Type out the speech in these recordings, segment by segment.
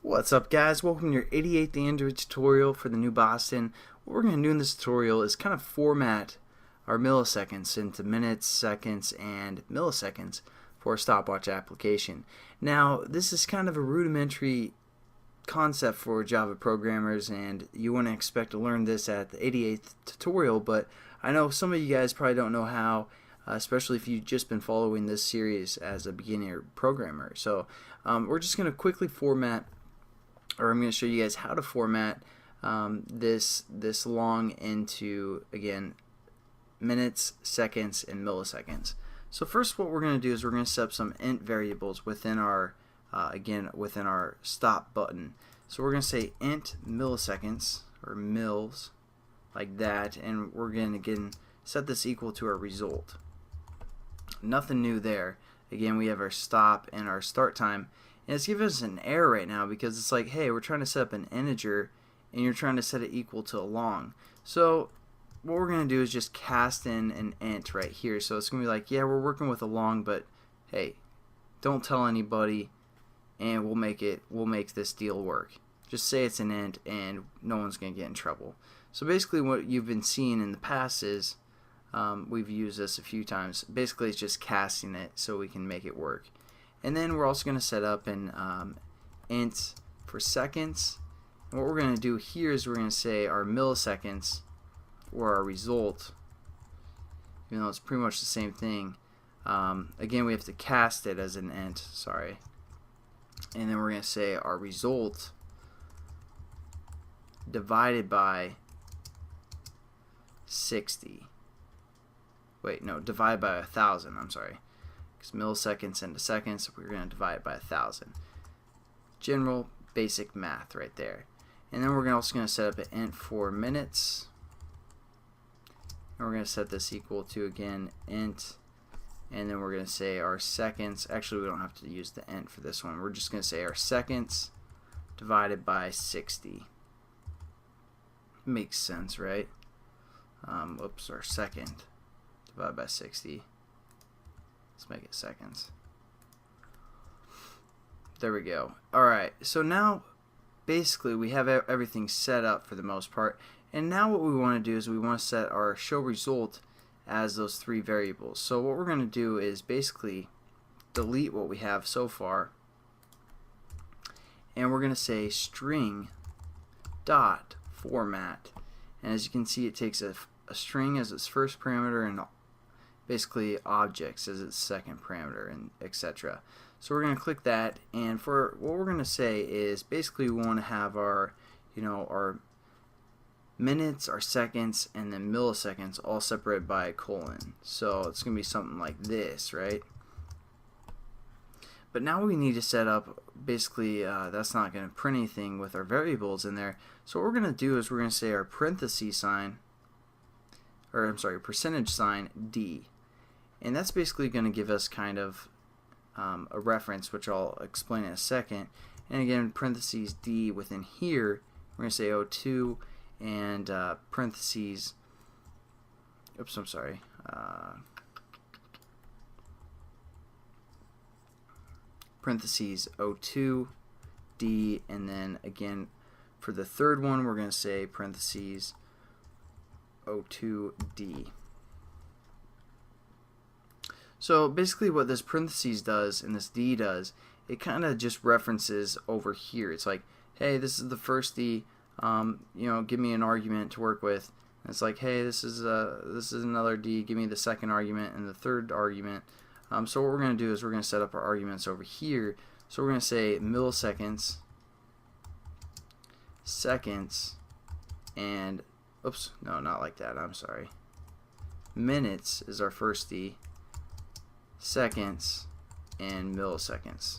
What's up, guys? Welcome to your 88th Android tutorial for the new Boston. What we're going to do in this tutorial is kind of format our milliseconds into minutes, seconds, and milliseconds for a stopwatch application. Now, this is kind of a rudimentary concept for Java programmers, and you wouldn't expect to learn this at the 88th tutorial, but I know some of you guys probably don't know how, especially if you've just been following this series as a beginner programmer. So we're just going to quickly format, or I'm going to show you guys how to format this long into, again, minutes, seconds, and milliseconds. So first, what we're going to do is we're going to set up some int variables within our within our stop button. So we're going to say int milliseconds, or mils, like that, and we're going to again set this equal to our result. Nothing new there. Again, we have our stop and our start time. And it's giving us an error right now because it's like, hey, we're trying to set up an integer and you're trying to set it equal to a long. So what we're going to do is just cast in an int right here. So it's going to be like, yeah, we're working with a long, but hey, don't tell anybody and we'll make this deal work. Just say it's an int and no one's going to get in trouble. So basically what you've been seeing in the past is we've used this a few times. Basically it's just casting it so we can make it work. And then we're also going to set up an int for seconds. And what we're going to do here is we're going to say our milliseconds, or our result, even though it's pretty much the same thing. Again, we have to cast it as an int, sorry. And then we're going to say our result divided by 60. Wait, no, divided by 1,000, I'm sorry. Because milliseconds into seconds, we're going to divide it by 1,000. General basic math right there. And then we're also going to set up an int for minutes. And we're going to set this equal to, again, int. And then we're going to say our seconds. Actually, we don't have to use the int for this one. We're just going to say our seconds divided by 60. Makes sense, right? Oops, our second divided by 60. Let's make it seconds. There we go. Alright, so now basically we have everything set up for the most part. And now what we want to do is we want to set our show result as those three variables. So what we're going to do is basically delete what we have so far. And we're going to say string dot format. And as you can see, it takes a string as its first parameter and basically objects as its second parameter, and etc. So we're going to click that, and for what we're going to say is basically we want to have our our minutes, our seconds, and then milliseconds all separated by a colon. So it's going to be something like this, right? But now we need to set up, basically that's not going to print anything with our variables in there. So what we're going to do is we're going to say our parenthesis sign, or I'm sorry, percentage sign D. And that's basically going to give us kind of a reference, which I'll explain in a second. And again, parentheses D within here, we're going to say O2 and parentheses, oops, I'm sorry, parentheses O2, D, and then again, for the third one, we're going to say parentheses O2, D. So basically what this parentheses does and this D does, it kind of just references over here. It's like, hey, this is the first D, give me an argument to work with. And it's like, hey, this is another D, give me the second argument and the third argument. So what we're going to do is we're going to set up our arguments over here. So we're going to say milliseconds, seconds, and oops, no, not like that, I'm sorry. Minutes is our first D, seconds, and milliseconds.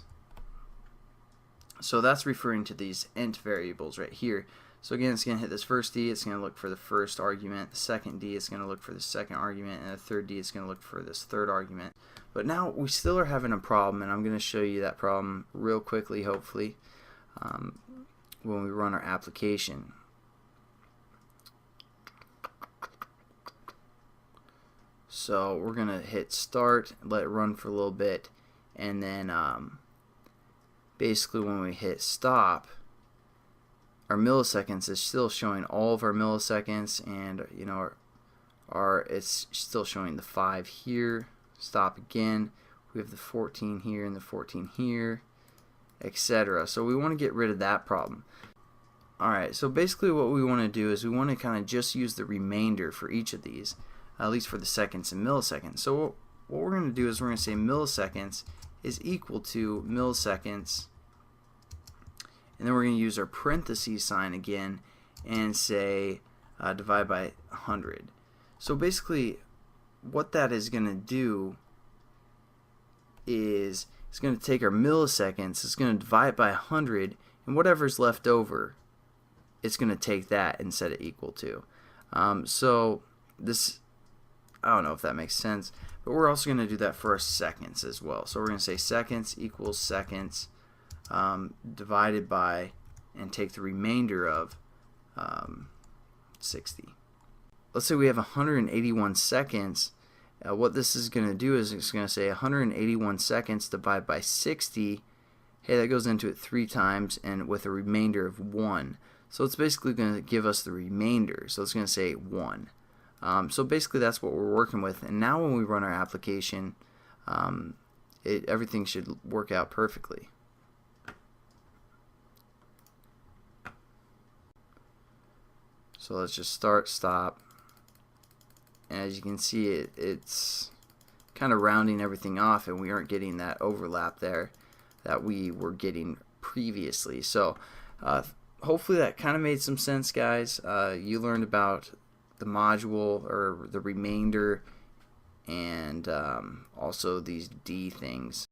So that's referring to these int variables right here. So again, it's going to hit this first D, it's going to look for the first argument, the second D is going to look for the second argument, and the third D is going to look for this third argument. But now we still are having a problem, and I'm going to show you that problem real quickly, hopefully, when we run our application. So we're going to hit start, let it run for a little bit, and then basically when we hit stop, our milliseconds is still showing all of our milliseconds, and you know it's still showing the 5 here. Stop again. We have the 14 here and the 14 here, etc. So we want to get rid of that problem. Alright, so basically what we want to do is we want to kind of just use the remainder for each of these, at least for the seconds and milliseconds. So what we're going to do is we're going to say milliseconds is equal to milliseconds, and then we're going to use our parentheses sign again and say divide by 100. So basically what that is going to do is it's going to take our milliseconds, it's going to divide by 100, and whatever's left over, it's going to take that and set it equal to. So this, I don't know if that makes sense, but we're also going to do that for our seconds as well. So we're going to say seconds equals seconds divided by, and take the remainder of 60. Let's say we have 181 seconds. What this is going to do is it's going to say 181 seconds divided by 60. Hey, that goes into it 3 times and with a remainder of 1. So it's basically going to give us the remainder. So it's going to say 1. So basically that's what we're working with. And now when we run our application, everything should work out perfectly. So let's just start, stop. And as you can see, it's kind of rounding everything off, and we aren't getting that overlap there that we were getting previously. So hopefully that kind of made some sense, guys. You learned about the module, or the remainder, and also these D things.